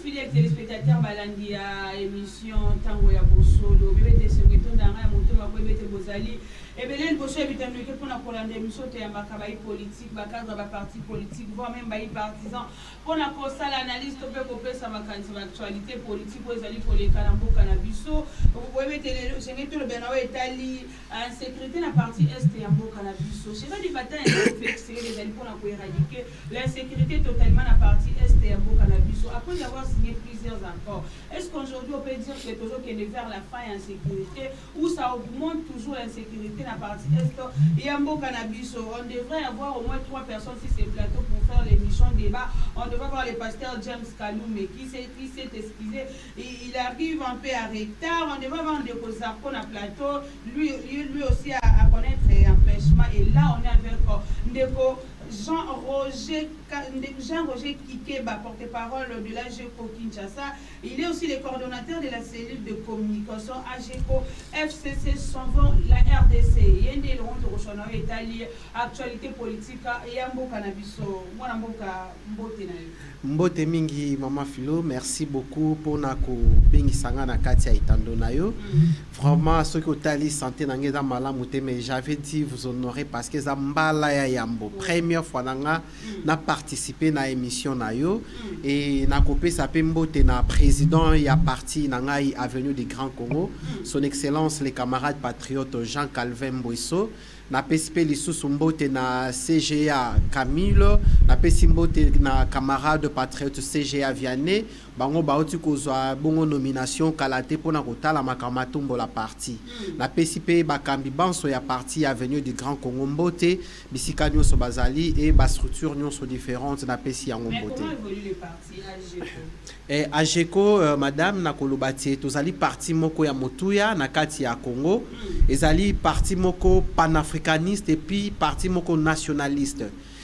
fidèles téléspectateurs balandi à émission Tango ya Bosolo bébé semeto ndanga moto mako bébé bozali et belel boso ebitano ke pona kolanda émission te ya makabai politique bakadre ba parti politique voire même ba partisans pona ko sala analyse to pe ko pesa makanzi ba actualité politique ezali koleka na mboka na biso bébé tele semeto le benawe etali en sécurité na partie est ya mboka na biso c'est pas du matin et fixer les ali pona ko éradiquer l'insécurité totalement na partie est ya mboka na biso après avoir signé plusieurs accords. Est-ce qu'aujourd'hui on peut dire que toujours qu'il est vers la fin insécurité ou ça augmente toujours l'insécurité dans la partie est et en cannabis? On devrait avoir au moins 3 personnes sur ces plateaux pour faire l'émission débat. On devrait avoir le pasteur James Kaloumé qui s'est excusé. Il arrive un peu à retard. On devrait avoir un Zarko dans le plateau. Lui aussi à connaître empêchement. Et là on est avec Ndeko Jean-Roger Kikeba, porte-parole de l'AGECO Kinshasa. Il est aussi le coordonnateur de la cellule de communication AGECO FCC Sonvon, la RDC. Yende le honte rochona Italie, actualité politique et Yambo Canabiso. Moi Mboka Mbote na Mbote mingi Mama Philo, merci beaucoup pour nako bengi sanga na kati ya itando na yo. Vraiment ceux qui otali santé na ngeza malamu te, mais j'avais dit vous honorer parce que za mbala ya Yambo. Première fois nanga na participer na émission na yo et na kopé sa pembote na président ya parti nanga avenue du Grand Congo, son excellence les camarades patriotes Jean Calvin Mboisso. Na PSP lisusu mbote na CGA Camille, na PSP mbote na camarade patriote CGA Vianney, bango baoti kozwa bongo nomination kalate pona kotala makamatumbo la parti. Na PSP bakambi banso ya parti avenue du Grand Congo mbote, bisika nyonso bazali et ba structure nyonso différentes na PSP yango mbote. Mais comment évolue le parti AGECO? AGECO madame na kolobati tozali parti moko ya motuya na kati ya Congo, ezali parti moko panafricaniste et puis parti moko nationaliste.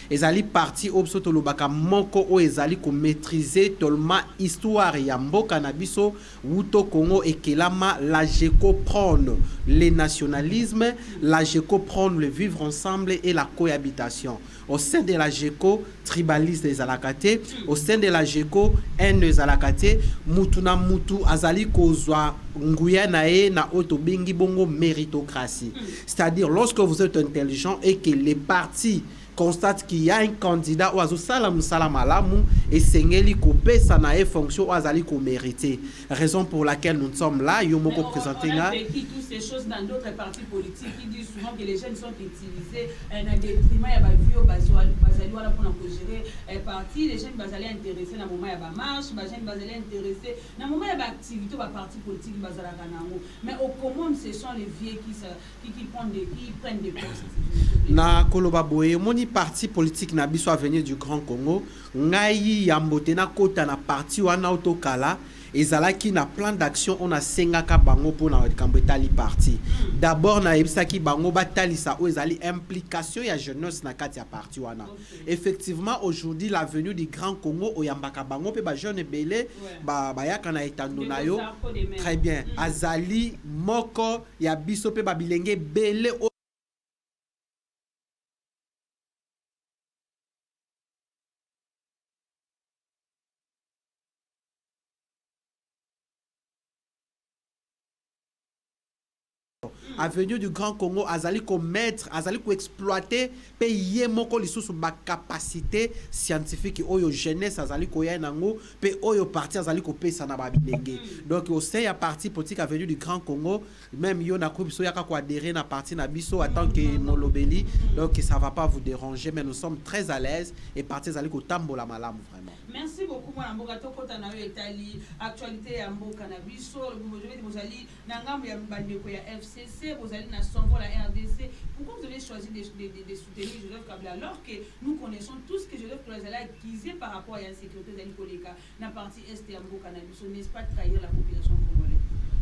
Ezali parti obsoto lobaka moko o ezali ko maîtriser tellement histoire ya mboka na biso wuto Congo et kelama l'AGECO prône le nationalisme, l'AGECO prône le vivre ensemble et la cohabitation. Au sein de l'AGECO, tribaliste des alakate, au sein de l'AGECO, haine des alakate, mutu na mutu azali kozwa nguya nae na otobingi bongo méritocratie. C'est-à-dire lorsque vous êtes intelligent et que les partis constate qu'il y a un candidat ou salam salamalamu et sengeli kopé ça na fonction ou azali ko mérité. Raison pour laquelle nous sommes là, yomoko présenter là. Toutes ces choses dans d'autres partis politiques qui disent souvent que les jeunes sont utilisés dans des détriment ya ba vieux bazali wala pour gérer parti, les jeunes bazali intéressés dans moment ya ba marche, ba jeunes bazali intéressés dans moment ya ba activité ba parti politique bazala kanango. Mais au commun ce sont les vieux qui prennent des postes. Na koloba boye moni parti politique na biso avenir du Grand Congo ngai yambote na kota na parti wana autokala ezalaki na plan d'action on a sengaka bango pour na kambetali parti d'abord na ebisaki bango batalisa o ezali implication ya jeunesse na kati ya parti wana. Effectivement aujourd'hui l'avenue du Grand Congo oyambaka bango pe ba jeune belé ba yaka na etando na yo très bien azali moko ya biso pe ba bilenge belé avenue du Grand Congo azali ko mettre azali ko exploiter pays moko lisusu ba capacité scientifique oyo jeunesse azali ko ya nango pe oyo parti azali ko pesa na ba bilenge. Donc au sein ya parti politique avenue du Grand Congo même yo na ko biso yaka ko adhérer na parti na biso en tant que molobeli, donc ça va pas vous déranger mais nous sommes très à l'aise et parti azali ko tambola malamu vraiment. Merci beaucoup moi mboka tokota na yo Italie actualité ya mboka na biso vous allez na ngambo ya bandeko ya FCC vous allez na Sonvon la RDC. Pourquoi vous avez choisi de soutenir Joseph Kabila alors que nous connaissons tous que Joseph Kabila a accusé par rapport à l'insécurité de Nicoleka na partie est ya mboka na biso, n'est-ce pas trahir la population congolaise?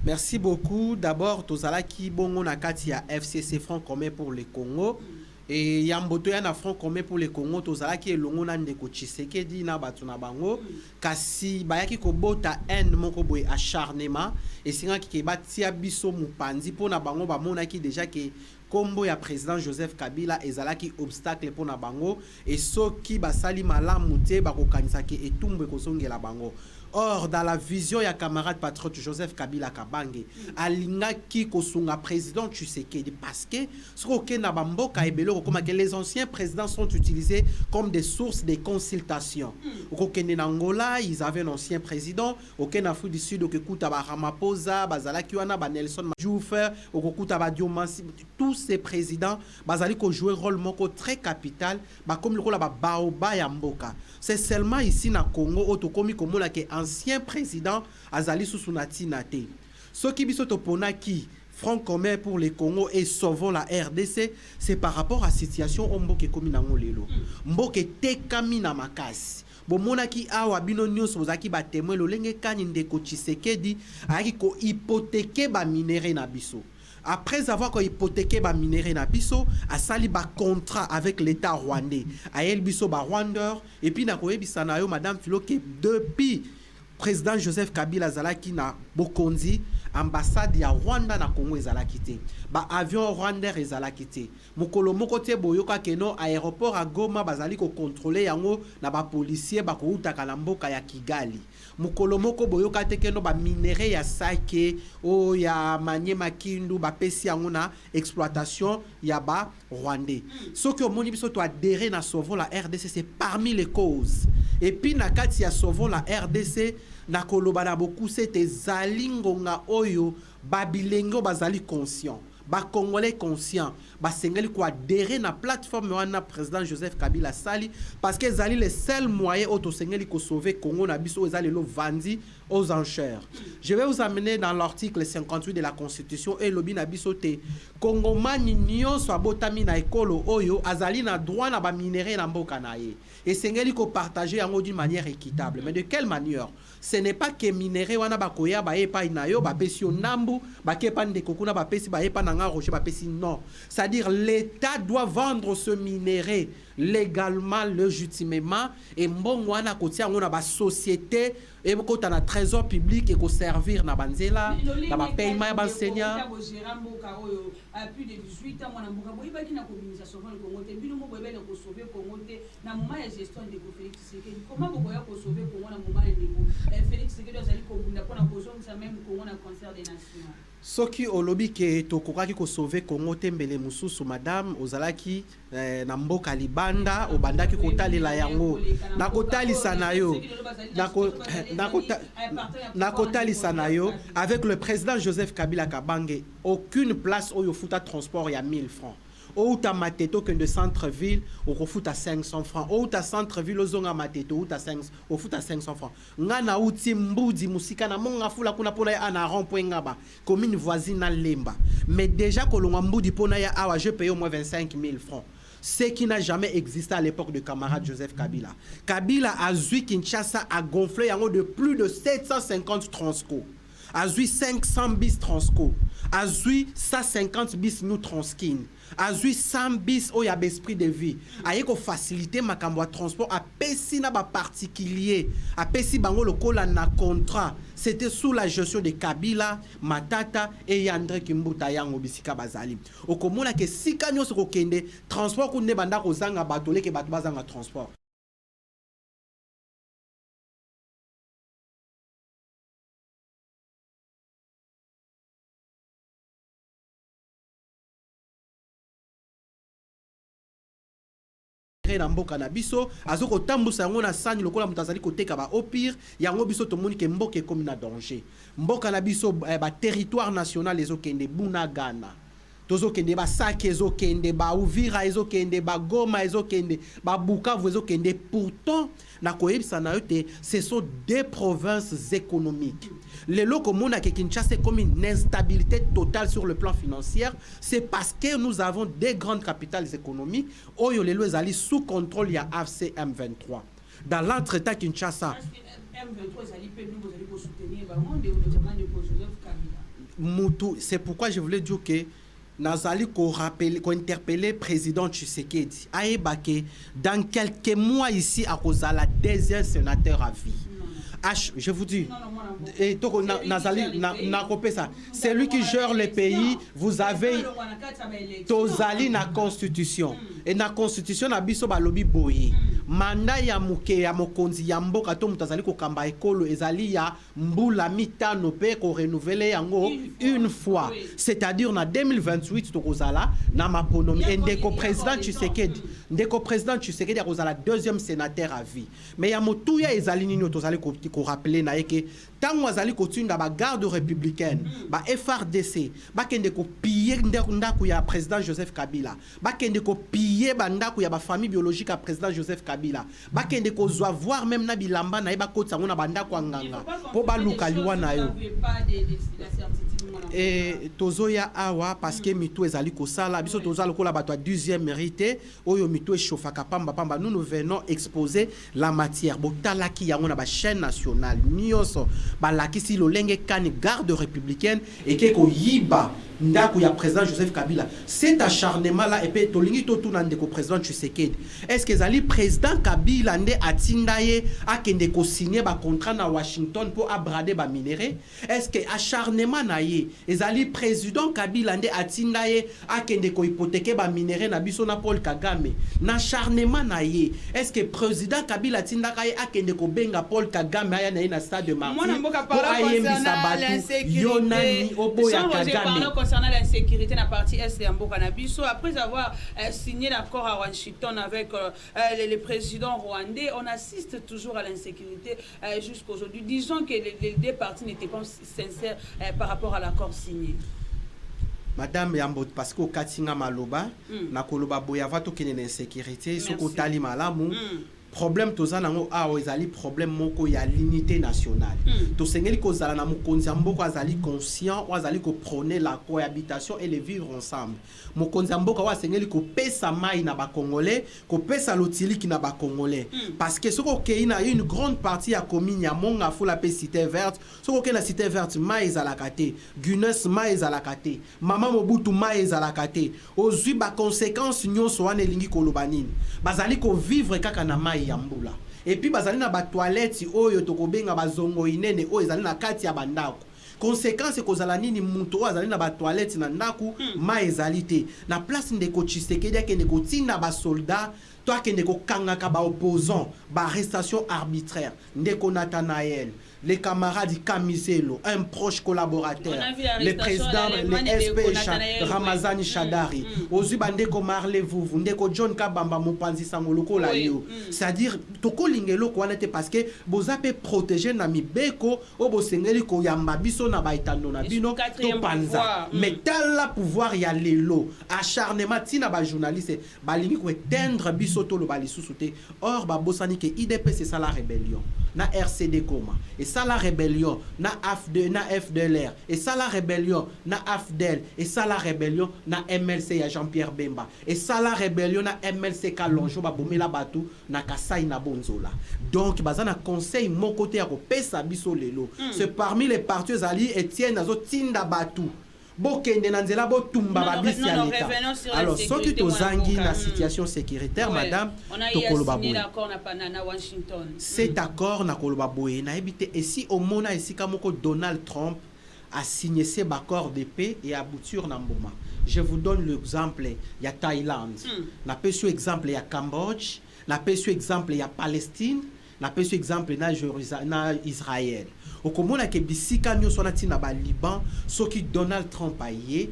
Merci beaucoup. D'abord tozala ki bongo na kati ya FCC Front commun pour le Congo. Et yamboto ya na Front commun pour le Congo tozala ki elongo na ndeko Tshisekedi na batu na bango kasi bayaki kobota haine moko boye acharnement et singa ki batia biso mupanzi pona bango bamona ki déjà que kombo ya président Joseph Kabila ezalaki obstacle pona bango et soki basali malamu te bakokanisa ki etumbe kosongela bango. Or, dans la vision, il y a camarade patriote Joseph Kabila Kabange, alinga ki kosunga président Tshisekedi, parce que les anciens présidents sont utilisés comme des sources de consultation. Au Angola, ils avaient un ancien président. Au Afrique du Sud, Ramaphosa, Bazalakiwana, Nelson Mandela, tous ces présidents, ils jouent un rôle très capital, comme le rôle de Baoba Yamboka. C'est seulement ici na Congo otokomi komola ke ancien président azali susunati nate. Ce qui biso topona ki Front commun pour les Congo et sauvons la RDC, c'est par rapport à la situation omboke komi na ngolelo. Mboke tekami na makasi. Bomona ki awa bino nyonso bozaki ba témoin lolenge kani ndeko Tshisekedi aki ko hypothéquer ba minéré na biso. Après avoir hypothéqué ba minéré na biso, a sali ba contrat avec l'État rwandais. A el biso ba rwandeur et puis na koyebisa na yo madame Philo que depuis président Joseph Kabila zalaki na Bokonzi, ambassade ya Rwanda na Congo ezalaki te. Ba avion rwandais ezalaki te. Mokolo moko te boyoka keno aéroport à Goma bazali ko contrôler yango na ba policier ba ko utaka na mboka ya Kigali. Mokolo moko boyoka te keno ba minéré ya Sake o ya Manyema Kindu ba pesi yango na exploitation ya ba rwandais. Ce que moni biso to adhérer na sauvons la RDC, c'est parmi les causes. Et puis na kati ya sauvons la RDC na kolobana beaucoup c'était zalingonga oyo babilengo bazali conscient. Ba Congolais conscient, ba sengeli ko adhérer na plateforme wana président Joseph Kabila sali parce que zali le seul moyen auto sengeli ko sauver Congo na biso ezali lo vandi aux enchères. Je vais vous amener dans l'article 58 de la Constitution et lobi na biso te Kongomani nyonso abotami na ekolo oyo azali na droit na ba minéré na mboka na ye. Et sengeli ko partager yango d'une manière équitable. Mais de quelle manière? Ce n'est pas que minéré wana bakoya ba epa inayo ba pesi nambu ba kepa ndeko kuna ba pesi ba epa nanga rocher ba pesi non. C'est-à-dire l'État doit vendre ce minéré légalement, légitimement et mbongo wana kotia ngona ba société et kota na trésor public et ko servir na banzela na ba paiement ya enseignant. Plus de 18 ans mwana mboka boyi baki na communication le Congo te bino mo boyebele ko sauver Congo te na moment ya gestion de Félix Tshisekedi comment bokoya ko sauver Congo na moment ya ndeko Félix Tshisekedi azali ko bunda pona ko zonga même Congo na concert des nations. Soki olobi ke tokokaki ko sauver Congo te mbele mususu madame ozalaki na mboka libanda obandaki kotalela yango na kotalisa na yo na kotalisa na yo avec le président Joseph Kabila Kabange aucune place au futa transport ya 1000 francs. Ou ta mateto que de centre-ville au refuta 500 francs. Ou ta centre-ville au zonga mateto ou ta 500 au futa 500 francs. Ngana uti mbudi musika na monga fula kuna pona ya na rond-point ngaba commune voisine na Lemba. Mais déjà kolonga mbudi pona ya awa je paye au moins 25 000 francs. Ce qui n'a jamais existé à l'époque de camarade Joseph Kabila. Kabila a zui Kinshasa a gonflé yango de plus de 750 transco. A zui 500 bis transco. A zui 150 bis nous transkin. A zui 100 bis o yab esprit de vie. A yeko facilité makambo transport a pesi na ba particulier. A pesi bango lokola na contrat. C'était sous la gestion de Kabila, Matata et Yandre Kimbuta yango bisika bazali. Okomona ke sika nyoso ko kende transport ku ne banda ko zanga batole ke batu bazanga transport. Na mboka na biso azoko tambusa yango na sani lokola mutazali koteka ba au pire yango biso tomoni ke mboka comme na danger mboka na biso ba territoire national ezokende Bunagana tozokende ba Sake ezokende ba Uvira ezokende ba Goma ezokende ba Bukavu ezokende pourtant na koyebisa na yote ce sont des provinces économiques. Les locaux mona ke Kinshasa comme une instabilité totale sur le plan financier, c'est parce que nous avons des grandes capitales économiques oyo lelo ezali sous contrôle ya AFC M23. Dans l'entretemps Kinshasa M23 ezali pe nous allons soutenir ba monde notamment de Joseph Kabila. C'est pourquoi je voulais dire que nazali ko rappeler ko interpeller président Tshisekedi aebake dans quelques mois ici à Kozala deuxième sénateur à vie. Je vous dis, c'est lui qui gère le pays. Vous avez Tozali na constitution et na constitution na biso ba lobby boye manda ya muke ya mokonzi ya mboka to mutazali ko kamba ekolo ezali ya mbula mitano pe ko renouveler yango une fois, c'est-à-dire na 2028 to kozala na maponomi ndeko président Tshisekedi ndeko président Tshisekedi kozala deuxième sénateur à vie. Mais ya motuya ezali nini tozali ko rappeler na yeke tango azali ko tunda ba garde républicaine ba FRDC ba kende ko piller ndaku ya président Joseph Kabila ba kende ko piller ba ndaku ya ba famille biologique à président Joseph Kabila ba kende ko zwa voir même na bilamba na ba kotsa ngona ba ndaku nganga po ba lukaliwa na yo et tozoya awa parce que mitu ezali ko sala biso tozala ko la bato 12e mérité oyo mitu eshofaka pamba pamba nous venons exposer la matière botalaki yango na ba chaîne nationale nyonso balakisi lolenge kani garde républicaine et keko yiba ndako ya président Joseph Kabila. Cet acharnement là et puis tolingi to tuna ndeko président Tshisekedi. Est-ce que ezali président Kabila nde atindaye akende ko signer ba contrat na Washington pour abrader ba minéraux? Est-ce que acharnement na ye ezali président Kabila nde atindaye akende ko hypothéquer ba minéraux na biso na Paul Kagame? Na acharnement na ye est-ce que président Kabila tindaka ye akende ko benga Paul Kagame aya na na stade de Martyrs pour ayembisa batu yonani oboya Kagame? Concernant l'insécurité dans la partie est de Mbokanabiso, après avoir signé l'accord à Washington avec le président rwandais, on assiste toujours à l'insécurité jusqu'à aujourd'hui. Disons que les deux parties n'étaient pas sincères par rapport à l'accord signé. Madame Yambot, parce que au Katinga Maloba, na koloba boyava to kene l'insécurité, soko tali malamu. Problème tozana a ezali problème moko ya l'unité nationale. To sengeli ko zala na mokonzi mboko azali conscient ou azali ko prôner la cohabitation et le vivre ensemble. Mokonzi mboko wa sengeli ko pesa mai na ba congolais, ko pesa lotiliki na ba congolais. Parce que soko ke ina une grande partie ya commune ya monga fo la pe cité verte, soko ke na cité verte mai ezalaka te, Guinness mai ezalaka te, Mama Mobutu mai ezalaka te. Ozui ba conséquences nyonso wana elingi koloba nini. Bazali ko vivre kaka na mai yambula. Et puis bazali na ba toilette oyo tokobenga bazongo inene oyo ezali na kati ya bandako. Conséquence kozala nini muto azali na ba toilette na ndaku ma ezali te. Na place ndeko Tshisekedi akende ko tinda ba soldat to akende ko kangaka ba opposant ba arrestation arbitraire ndeko Nathanaël, les camarades Kamiselo, un proche collaborateur, le président, le SP Ramazani Shadari, Ozu Bandeko Marley Vuvu, Ndeko John Kabamba Mopanzi Sangoloko la yo. C'est-à-dire, toko lingelo ko anete parce que bozape protéger na mibeko o bosengeli ko yamba biso na baitando na bino to panza. Mais tel la pouvoir ya lelo, acharnement tina ba journaliste, balingi ko éteindre biso to lo balisusu te. Or ba bosani ke IDP c'est ça la rébellion. Na RCD Goma. Et ça la rébellion na FDLR. Et ça la rébellion na AFDEL. Et ça la rébellion na MLC ya Jean-Pierre Bemba. Et ça la rébellion na MLC Kalonjo ba bomela batu na Kasai na Bonzola. Donc bazana conseil mon côté à pesa biso lelo. C'est parmi les partis alliés Etienne Nazo Tinda Batu. Alors, sans que tu zangi la situation sécuritaire, madame, cet accord n'a et si au mona ici comme Donald Trump a signé ces accords de paix et aboutir dans Mboma. Je vous donne l'exemple, il y a Thaïlande, n'a pas su exemple, il y a Cambodge, n'a pas su exemple, il y a Palestine, n'a pas su exemple, il y a Israël. Au Komona ke bisika nyoso na tina ba Liban, ce qui Donald Trump a yé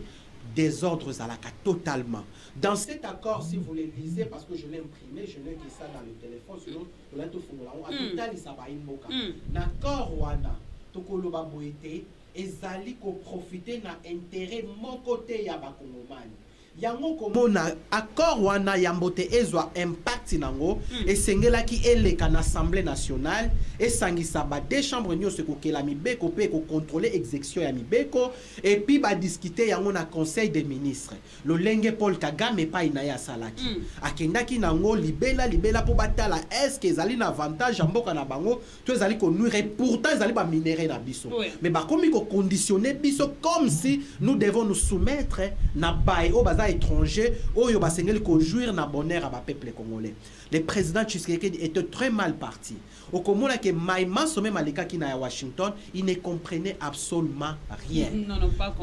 des ordres à la carte totalement. Dans cet accord, si vous le lisez, parce que je l'ai imprimé, je n'ai que ça dans le téléphone, sinon je l'ai tout fourni. À total, il s'aba imboka. L'accord wana, tokolo ba boete, ezali ko profiter na intérêt mon côté ya ba Kongomani. Yango komona accord wana yambote ezwa impact nango et sengela ki eleka na Assemblée nationale et sangisa ba deux chambres nyose ko kela mibeko pe ko contrôler exécution ya mibeko et puis ba discuter yango na conseil des ministres le lenge Paul Kagame pa ina ya salaki akendaki nango libela po batala est-ce que ezali na avantage mboka na bango to ezali ko nuire pourtant ezali ba minéraux na biso mais ba komi ko conditionner biso comme si nous devons nous soumettre na bail o baza présidents étrangers oyo basengeli ko jouir na bonheur à ba peuple congolais. Le président Tshisekedi était très mal parti. Au Komona que Maïma Somé Malika qui na à Washington, il ne comprenait absolument rien.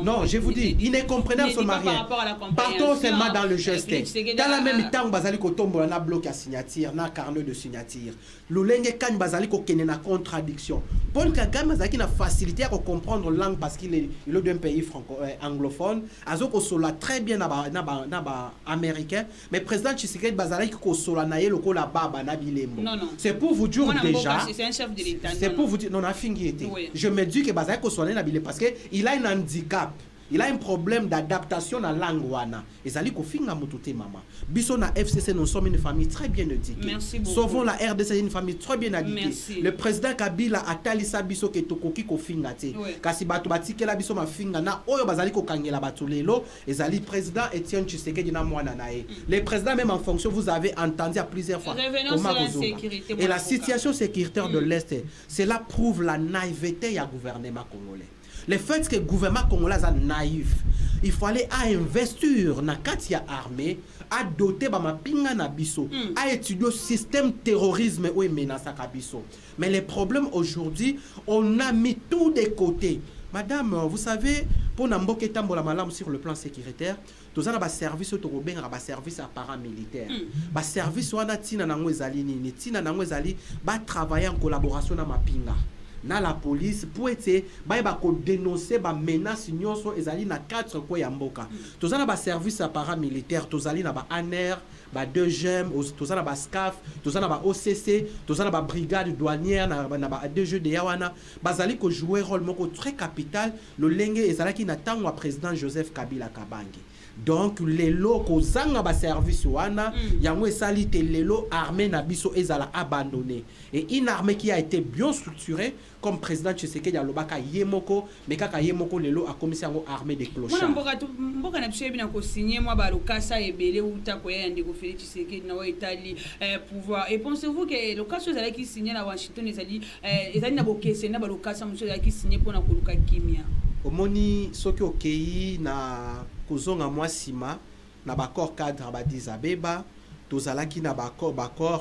Non, je vous dis, il ne comprenait absolument rien. Partons seulement dans le geste. Dans la même temps, Bazali ko tombo na bloc à signature, na carnet de signature. Lolenge kan Bazali ko kene na contradiction. Paul Kagame Bazali na facilité à comprendre langue parce qu'il est d'un pays franco anglophone. Azoko sola très bien na ba américain, mais président Tshisekedi Bazali ko sola na le la baba na bilembo. C'est pour vous dire déjà. C'est un chef de l'État. C'est pour vous dire non, on a fini été. Je me dis que Bazali ko sola na bile parce que il a un handicap. Il a un problème d'adaptation à la langue wana. Ezali ko finga mututé maman. Biso na FCC nous sommes une famille très bien éduquée. Merci beaucoup. Sauvons la RDC une famille très bien éduquée. Merci. Le président Kabila a talisa biso ke tokoki ko finga te. Kasi bato batikela biso ma finga na oyo bazali ko kangela bato lelo ezali président Etienne Tshisekedi na mwana nae. Le président même en fonction vous avez entendu à plusieurs fois. Revenons sur la sécurité. Et la situation sécuritaire de l'Est, cela prouve la naïveté du gouvernement congolais. Le fait que le gouvernement congolais est naïf, il fallait investir dans la armée, à doter ma pinga na biso, à étudier le système terrorisme ou menace à biso. Mais le problème aujourd'hui, on a mis tout de côté. Madame, vous savez, pour Namboke Tambola Malam sur le plan sécuritaire, tous avons un service autoroben, un service paramilitaire. Un service où on a tina nango ezali nini, tina nango ezali ba travailler en collaboration na mapinga. Na la police pour être ba ko dénoncer ba menace nyonso ezali na 4 ko ya mboka. Tozana ba service paramilitaire, tozali na ba ANR, ba 2GEM, tozana ba SCAF, tozana ba OCC, tozana ba brigade douanière na ba DG de Yawana, bazali ko jouer rôle moko très capital le lenge ezalaki na tango président Joseph Kabila Kabange. Donc les locaux zanga ba service wana yango esali te lelo armée na biso ezala abandonné et une armée qui a été bien structurée comme président Tshisekedi alobaka yemoko mais kaka yemoko lelo a commissaire ngo armée de clochards mboka na biso bina ko signer moi ba lokasa ebele uta ko ya ndeko Félix Tshisekedi na wa Italie pouvoir et pensez-vous que lokasa ezala ki signer na Washington ezali na bokese na ba lokasa monsieur ezala ki signer pour na koluka kimia omoni soki okei na kozonga mwa sima na bakor cadre ba Dizabeba tozalaki na bakor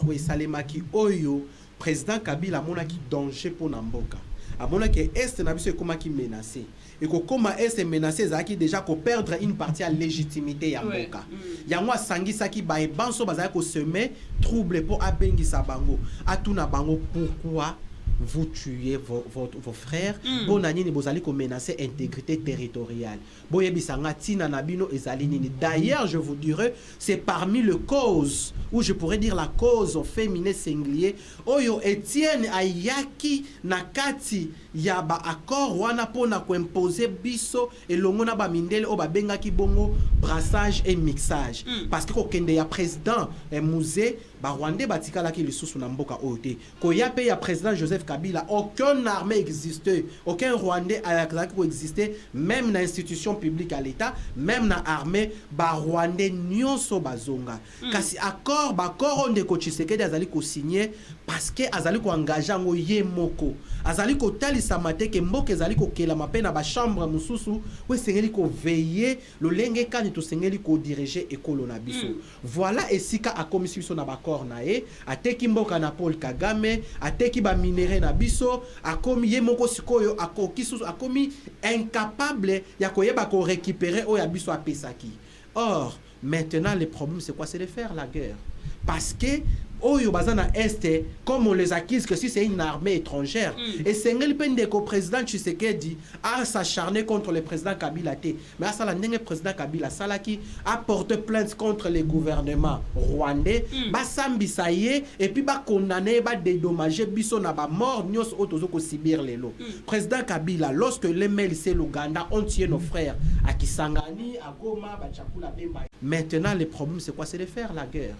o esalemaki oyo président Kabila monaki danger pour Namboka amonaki est na biso ekomaki menacé et ko koma est menacé zaki déjà ko perdre une partie à légitimité ya mboka yango asangisaki ba ebanso bazaki ko semer trouble pour abengisa bango atuna bango pourquoi vous tuez vos frères bonani ni bozali ko menacer intégrité territoriale boyebisanga tina nabino ezali nini. D'ailleurs je vous dirais c'est parmi les causes ou je pourrais dire la cause féminine singulier oyo Etienne ayaki nakati ya ba accord wana pona ko imposer biso elongo na ba mindele o ba bengaki bongo brassage et mixage parce que ko kende ya président musée ba Rwandais batikala ki lisusu na mboka ote ko ya pe ya président Joseph Kabila aucune armée existait, aucun Rwandais a existé, même dans l'institution publique à l'État, même dans l'armée, ba Rwandais nyonso bazonga. Kasi accord on de ko Tshisekedi azali ko signer parce que azali ko engager ngo yemoko. Azali ko talisa mate ke mboka azali ko kela mapena ba chambre mususu, we sengeli ko veiller le lenge kani to sengeli ko diriger ekolo na biso. Voilà esika a commission na ba corps nae, ateki mboka na Paul Kagame, ateki ba minéré na biso, akomi yemoko sikoyo akoki susu akomi incapable ya koyeba ko récupérer o ya biso a pesaki. Or, maintenant le problème c'est quoi? C'est de faire la guerre. Parce que Oyo Bazana Est, comme on les accuse que si c'est une armée étrangère, et c'est le président Tshisekedi a s'acharné contre le président Kabila. Mais à ça, le président Kabila Salaki a porté plainte contre le gouvernement rwandais, Basambi Saye, et puis ba condamné, ba dédommagé, biso na ba mort, nyos otozoko sibir lelo. Président Kabila, lorsque les mails c'est l'Ouganda, on tient nos frères à Kisangani, à Goma, Bachakula, Bemba. Maintenant, le problème c'est quoi? C'est de faire la guerre.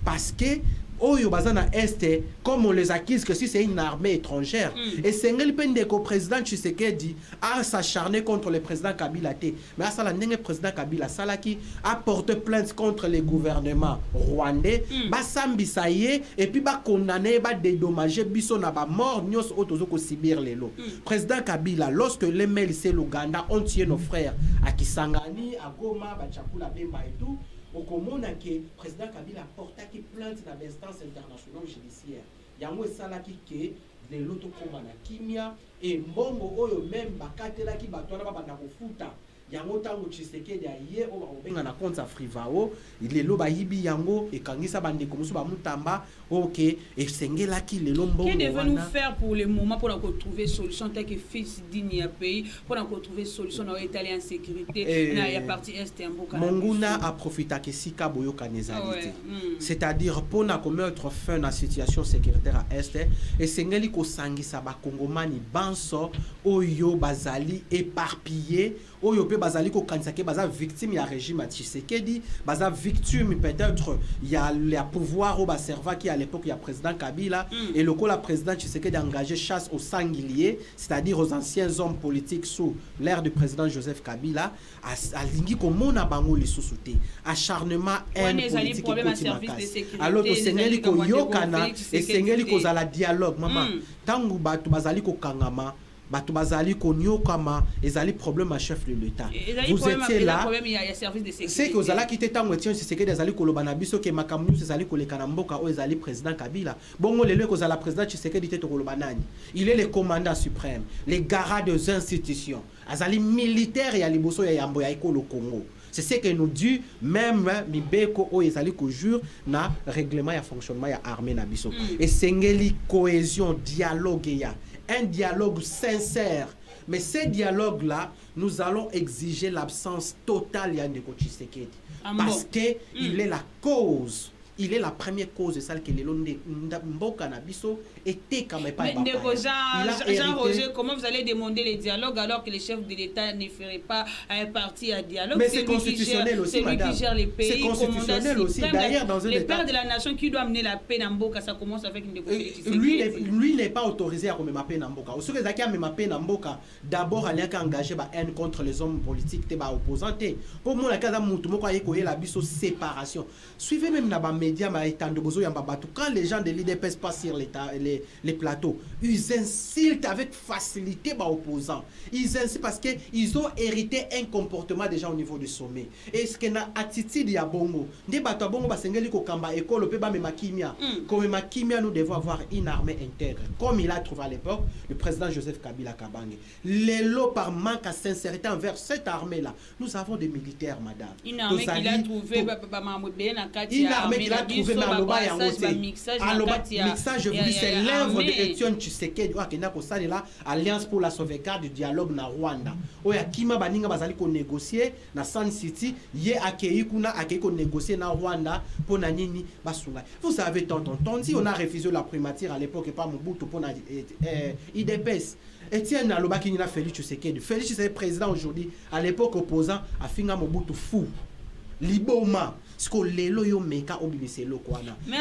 parce que Oyo Bazana Est, comme on les accuse que si c'est une armée étrangère, et c'est le président Tshisekedi a s'acharné contre le président Kabila. Mais à le président Kabila Salaki a porté plainte contre le gouvernement rwandais, Basambi Saye, et puis ba condamné, ba dédommagé, biso na ba mort, nyos otozoko sibir lelo. Président Kabila, lorsque les mails c'est l'Ouganda, on tient nos frères à Kisangani, à Goma, Bachakula, Bemba et tout. Au Komona que le président Kabila porté plainte dans l'instance internationale judiciaire. Il y a un salaki que les loto komana kimia et mbongo oyo même bakatela ki batwana ba banda kofuta. Yango tango Tshisekedi aye o babenga na compte Frivao, lelo ba yibi yango e kangisa bande komusu ba mutamba OK et sengela ki lelo mbongo. Que devons-nous faire pour le moment pour trouver solution tel que fils digne à pays pour trouver solution dans Italie en sécurité na ya partie est en Boka. Monguna a profité que sika boyo kanezalité. C'est-à-dire pour na mettre fin à la situation sécuritaire à est et sengeli ko sangisa ba kongomani banso oyo bazali éparpillé oyo pe bazali ko kanisa ke baza victime ya régime à Tshisekedi baza victime peut-être il y a le pouvoir au serva qui à l'époque il y a président Kabila et le la président Tshisekedi a engagé chasse aux sangliers c'est-à-dire aux anciens hommes politiques sous l'ère du président Joseph Kabila à lingi ko mona bango li susute acharnement haine politique alors to sengeli ko yokana et sengeli ko za la dialogue maman tangu batu bazali ko kangama Batu bazali konyo kama ezali problème à chef de l'État. Vous étiez là. C'est que vous allez quitter tango etien c'est que ezali koloba na biso ke makamnu ezali kolekana mboka o ezali président Kabila. Bongo lelo ko zala président Tshisekedi te koloba nani. Il est le commandant suprême, les garants des institutions. Azali militaire ya liboso ya yambo ya ekolo Congo. C'est ce que nous dit même Mibeko o ezali ko jure na règlement ya fonctionnement ya armée na biso. Et sengeli cohésion dialogue ya un dialogue sincère. Mais ces dialogues-là, nous allons exiger l'absence totale de Ndeko Tshisekedi. Parce qu'il est la cause. Il est la première cause de celle que les Mboka Nabiso était quand même pas. Mais Jean-Roger, comment vous allez demander les dialogues alors que les chefs de l'État ne feraient pas un parti à dialogue? Mais c'est constitutionnel aussi, madame. C'est lui qui gère les pays. C'est constitutionnel aussi. D'ailleurs, dans un les État... pères de la nation qui doit amener la paix dans Mboka, ça commence avec une lui n'est pas autorisé à mettre la paix dans Mboka. Au seul cas, il a paix dans Mboka. D'abord, il a engagé la haine contre les hommes politiques, les opposants. Pour moi, il y a la séparation. Suivez même la médias, quand les gens de l'IDPS passent sur les plateaux, ils insultent avec facilité les opposants. Ils insultent parce qu'ils ont hérité un comportement déjà au niveau du sommet. Et ce qu'il y a attitude ya bongo. Nous devons avoir une armée intègre. Comme il a trouvé à l'époque le président Joseph Kabila Kabange. L'élo par manque à sincérité envers cette armée-là. Nous avons des militaires, madame. Une armée qu'il a trouvé, une armée qu'il a trouvé, mixage, je vous dis, c'est l'œuvre de Etienne Tshisekedi. Alliance pour la sauvegarde du dialogue na Rwanda. Oya Kima Baninga bazali ko négocier na Sun City, ye accueilli kuna accueilli ko négocier na Rwanda pour na nini basunga. Vous avez entendu, on a refusé la primature à l'époque et pas Mobutu pour na IDPS. Etienne Alobaki ni na Félix Tshisekedi. Félix Tshisekedi président aujourd'hui, à l'époque opposant à Finga Mobutu fou. Liboma.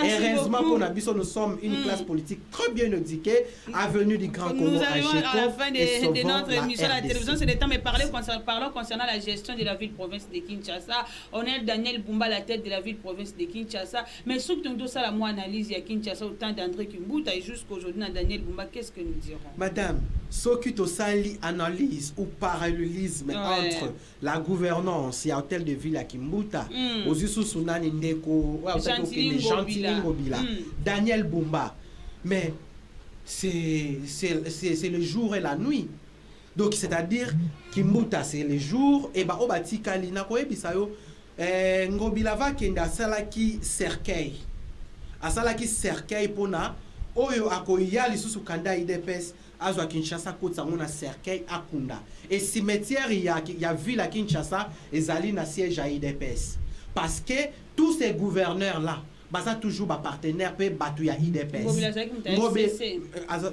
Heureusement pour Nabiso, nous sommes une classe politique très bien éduquée, avenue du Grand Congo. Nous arrivons à la fin de notre émission à la télévision. C'est le temps de parlons concernant la gestion de la ville-province de Kinshasa. On est Daniel Bumba, la tête de la ville-province de Kinshasa. Mais surtout, tout ça, la moi analyse, il y a Kinshasa autant d'André Kimbuta et jusqu'aujourd'hui, Daniel Bumba, qu'est-ce que nous dirons? Madame, ce qui est analyse ou parallélisme entre la gouvernance et l'hôtel de ville à Kimbuta, aux Sunani Ndeko, Daniel Bumba. Mais c'est le jour et la nuit. Donc c'est-à-dire Kimbuta c'est le jour et Obati Kalina Koebisayo Ngobilava Kenda Salaki Cercueil. Asalaki Cercueil pona Oyo Akoya lisusu kanda IDPS azwa Kinshasa kotsa ngona Cercueil akunda. Et cimetière ya ville à Kinshasa ezali na siège à IDPS. Parce que tous ces gouverneurs-là, baza toujours ba partenaire pe batu ya IDPS.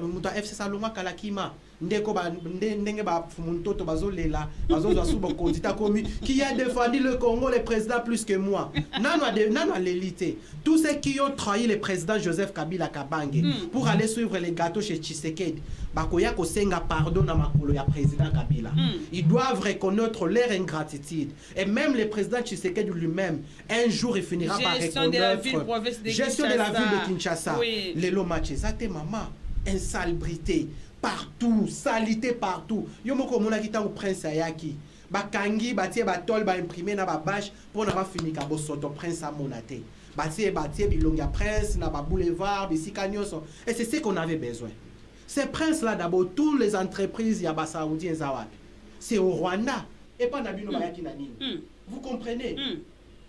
Muta FC Saloma Kalakima. ndeko ba ndenge ba fumuntoto bazolela bazoza suba kondita komi qui a défendu le Congo le président plus que moi. Non l'élite. Tous ceux qui ont trahi le président Joseph Kabila Kabange pour aller suivre les gâteaux chez Tshisekedi, bakoya ko senga pardon na makolo ya président Kabila. Ils doivent reconnaître leur ingratitude. Et même le président Tshisekedi lui-même, un jour il finira par reconnaître gestion de la ville de Kinshasa. Oui. Les lomache, ça te maman, insalubrité partout, salité partout. Yo moko mona kita au prince ayaki. Bakangi batie batol ba imprimer na ba bâche pour na ba fini ka bo soto prince a monate. Batie bilonga prince na ba boulevard bisika nyonso. Et c'est ce qu'on avait besoin. Ces princes là d'abord toutes les entreprises ya ba saoudien zawat. C'est au Rwanda et pas na bino bayaki na nini. Vous comprenez?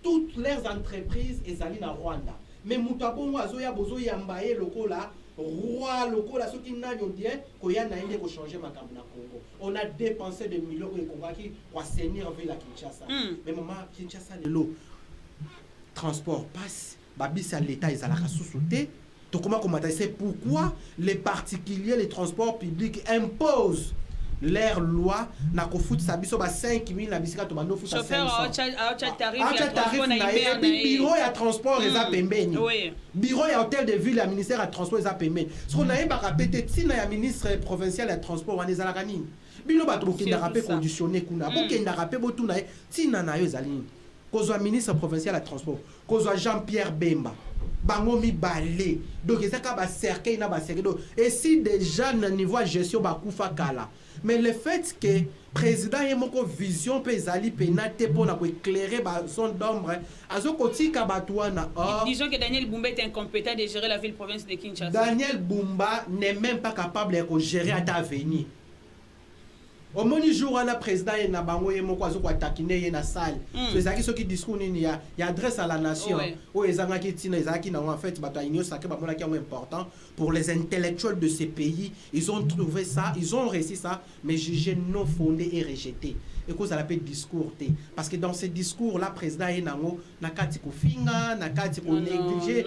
Toutes leurs entreprises ezali na Rwanda. Mais mutabongo azoya bozo yambaye lokola roi lokola ceux qui n'ont dit koya na inde ko changer makambo na Congo. On a dépensé des millions de Congo qui pour assainir ville à Kinshasa. Mais maman Kinshasa lelo transport passe babisa l'état ezalaka sous-sauté. Donc comment c'est pourquoi les particuliers les transports publics imposent leur loi na ko foot sabiso ba 5000 na bisika to bando foot à 500 tarif na et puis bureau ya transport eza pembeni bureau ya hôtel de ville ya ministère ya transport eza pembeni ce qu'on a ba répéter tina ya ministre provincial ya transport wana ezala kanini bino ba to kenda rapé conditionné kuna bo kenda rapé bo tuna tina na yo ezali kozwa ministre provincial ya transport kozwa Jean-Pierre Bemba bango mi balé donc ezaka ba cercueil na ba cercueil et si déjà na niveau gestion ba kufa kala. Mais le fait que le président ait une vision pesali pénate pour éclairer son d'ombre, disons que Daniel Bumba est incompétent de gérer la ville-province de Kinshasa. Daniel Bumba n'est même pas capable de gérer à l'avenir. Au moni jour on a président et na bango ye moko azo ko attaquer ye na salle. C'est ça qui ce qui discours ni ya adresse à la nation. O ezanga ki tina ezaki na en fait bato inyo sacré ba mona ki important pour les intellectuels de ces pays. Ils ont trouvé ça, ils ont réussi ça mais jugé non fondé et rejeté. Et cause à la paix discours té parce que dans ces discours là président ye nango nakati ko finga nakati ko négliger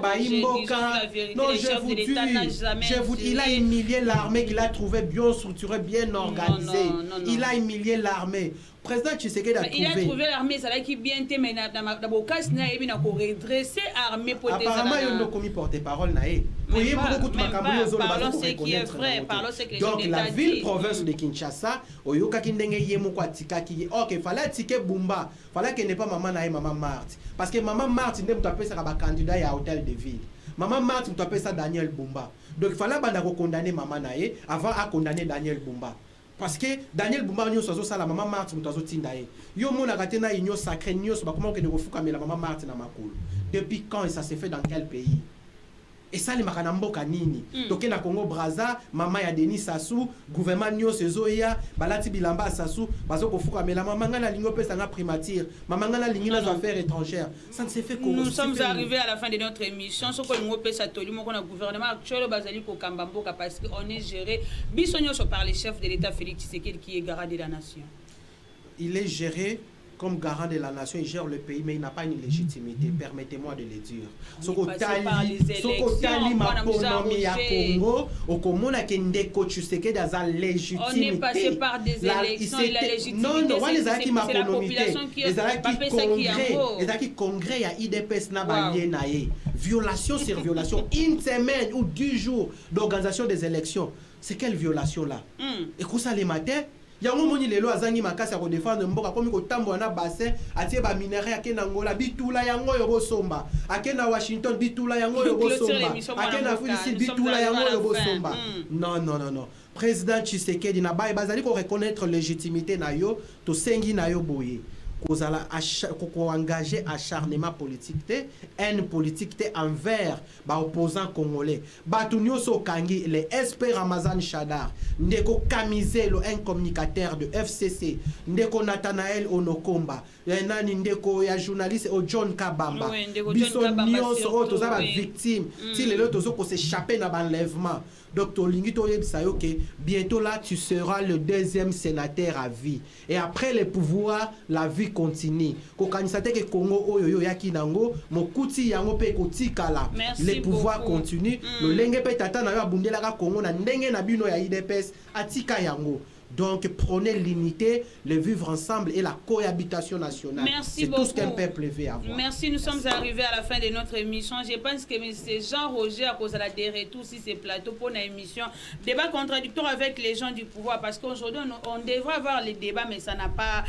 ba imboka. Non, je vous dis il a humilié l'armée qu'il a trouvé bien structurée bien organisé. Il a humilié l'armée. Président Tshisekedi a trouvé. Il a trouvé l'armée, ça là qui bien été mais dans bokas na ebi na ko redresser armée pour des apparemment il n'a commis porte-parole na e. Voyez beaucoup de makambo zo parlons ce qui est vrai, parlons ce que donc la ville province de Kinshasa oyoka ki ndenge ye moko atika ki OK fallait ticket Bumba, fallait que n'est pas maman na maman Marthe parce que maman Marthe ndem to apesa ba candidat ya hôtel de ville. Maman Marthe to apesa Daniel Bumba. Donc il fallait banda ko condamner maman na e avant à condamner Daniel Bumba. Parce que Daniel Bumba nyo sozo sala maman Marthe mutazo tinda e. Yo mona katena inyo sacré nyo so ba comment que ne refuka mais la maman Marthe na makolo. Depuis quand et ça s'est fait dans quel pays? Et ça les makana mboka nini? Donc na Congo Brazza, maman ya Denis Sassou, gouvernement nyo sezoya, balati bilamba Sassou, bazo ko fuka mais la maman ngana lingo pesa nga primature, maman ngana lingi na affaires étrangères. Ça ne s'est fait comment? Nous sommes arrivés à la fin de notre émission. Ce que lingo pesa toli moko na gouvernement actuel bazali ko kamba mboka parce que on est géré bisonyo par le chef de l'État Félix Tshisekedi qui est garant de la nation. Il est géré comme garant de la nation, il gère le pays, mais il n'a pas une légitimité. Permettez-moi de le dire. On est passé par des élections, il a légitimité. Non, c'est la population qui est congrès à IDPS violation sur violation, une semaine ou 10 jours d'organisation des élections. C'est quelle violation là? Et quoi ça les matins? Yango moni lelo azangi makasi ya ko défendre mboka komi ko tambo na bassin atie ba minerai akena Angola bitula yango yo bosomba akena Washington bitula yango yo bosomba akena Philippines bitula yango yo bosomba. Non. Président Tshisekedi na ba bazali ko reconnaître légitimité na yo to sengi na yo boye. Kozala engager acharnement politique te haine politique te envers ba opposants congolais batu nyoso kangi les SP Ramazan Shadar ndeko Kamizelo un communicateur de FCC ndeko Nathanael Onokomba nani ndeko ya journaliste o John Kabamba biso nyoso toza ba victime si les autres tozo ko s'échapper na enlèvement. Docteur Lingito Yebsayoke, bientôt là tu seras le deuxième sénateur à vie et après le pouvoir la vie vie continue. Kokanisa te ke Congo oyo yaki nango mokuti yango pe kotikala. Les pouvoirs continuent. Le lenge pe tata na yo abundela ka Congo na ndenge na bino ya IDPS atika yango. Donc, prenez l'unité, le vivre ensemble et la cohabitation nationale. Merci beaucoup. C'est tout ce qu'un peuple veut avoir. Merci, nous sommes arrivés à la fin de notre émission. Je pense que c'est Jean-Roger à cause de la retours sur ces plateaux pour une émission. Débat contradictoire avec les gens du pouvoir parce qu'aujourd'hui, on devrait avoir les débats, mais ça n'a pas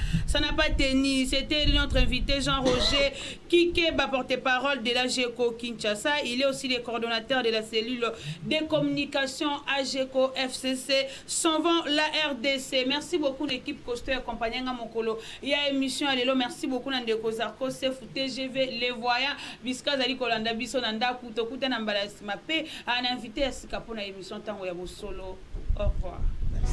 tenu. C'était notre invité Jean-Roger qui est porte-parole de la GECO Kinshasa. Il est aussi le coordonnateur de la cellule de communication AGECO FCC. S'en vont la RDC. Merci beaucoup l'équipe Costo et accompagnant Mokolo. Il y a émission Alelo. Merci beaucoup Nandeko Zarko, Sef TGV, les voyants. Biska Zali Kolanda Biso Nanda Kuto Kuta Nambala Simape. Un invité à Sikapona émission Tango Yabo Solo. Au revoir.